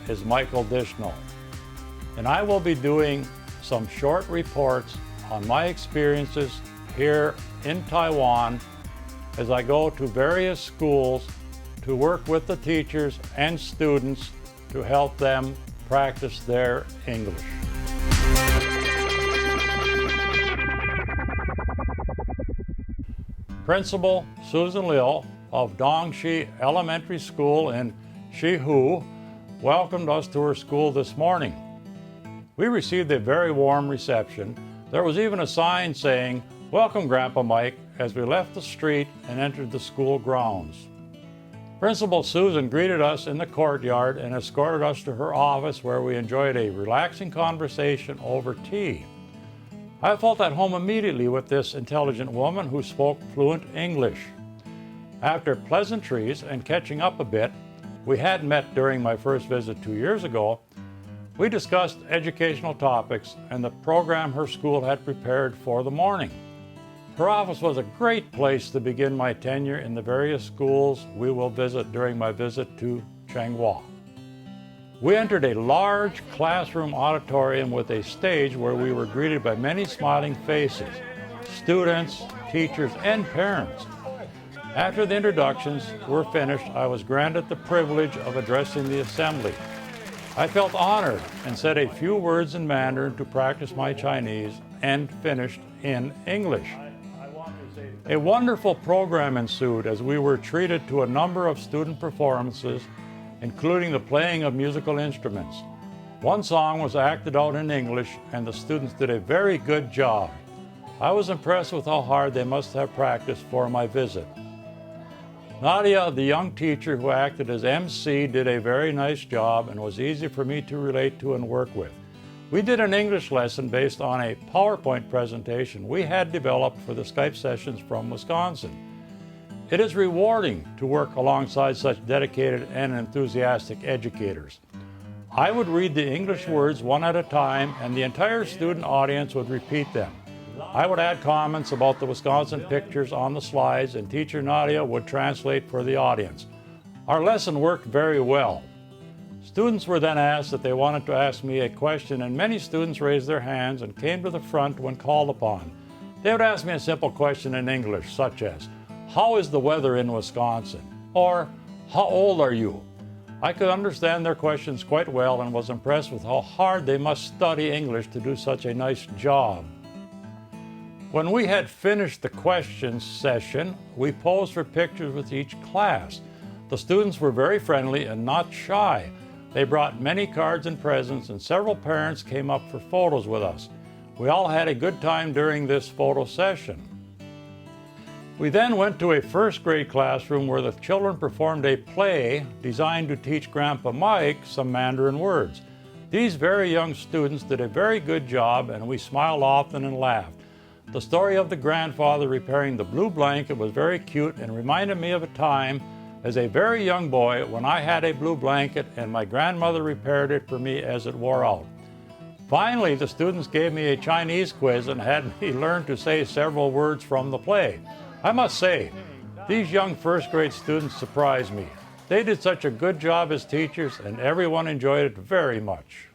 is Michael Dishno, and I will be doing some short reports on my experiences here in Taiwan as I go to various schools to work with the teachers and students to help them practice their English. Principal Susan Liu of Dongshi Elementary School in Shihu welcomed us to her school this morning. We received a very warm reception. There was even a sign saying, "Welcome, Grandpa Mike," as we left the street and entered the school grounds. Principal Susan greeted us in the courtyard and escorted us to her office, where we enjoyed a relaxing conversation over tea. I felt at home immediately with this intelligent woman who spoke fluent English. After pleasantries and catching up a bit, we had met during my first visit 2 years ago. We discussed educational topics and the program her school had prepared for the morning. Her office was a great place to begin my tenure in the various schools we will visit during my visit to Changhua. We entered a large classroom auditorium with a stage where we were greeted by many smiling faces, students, teachers, and parents. After the introductions were finished, I was granted the privilege of addressing the assembly. I felt honored and said a few words in Mandarin to practice my Chinese and finished in English. A wonderful program ensued as we were treated to a number of student performances, including the playing of musical instruments. One song was acted out in English, and the students did a very good job. I was impressed with how hard they must have practiced for my visit. Nadia, the young teacher who acted as MC, did a very nice job and was easy for me to relate to and work with. We did an English lesson based on a PowerPoint presentation we had developed for the Skype sessions from Wisconsin. It is rewarding to work alongside such dedicated and enthusiastic educators. I would read the English words one at a time, and the entire student audience would repeat them. I would add comments about the Wisconsin pictures on the slides, and teacher Nadia would translate for the audience. Our lesson worked very well. Students were then asked if they wanted to ask me a question, and many students raised their hands and came to the front when called upon. They would ask me a simple question in English, such as, "How is the weather in Wisconsin?" or "How old are you?" I could understand their questions quite well and was impressed with how hard they must study English to do such a nice job. When we had finished the questions session, we posed for pictures with each class. The students were very friendly and not shy. They brought many cards and presents, and several parents came up for photos with us. We all had a good time during this photo session. We then went to a first grade classroom where the children performed a play designed to teach Grandpa Mike some Mandarin words. These very young students did a very good job, and we smiled often and laughed. The story of the grandfather repairing the blue blanket was very cute and reminded me of a time as a very young boy when I had a blue blanket and my grandmother repaired it for me as it wore out. Finally, the students gave me a Chinese quiz and had me learn to say several words from the play. I must say, these young first grade students surprised me. They did such a good job as teachers, and everyone enjoyed it very much.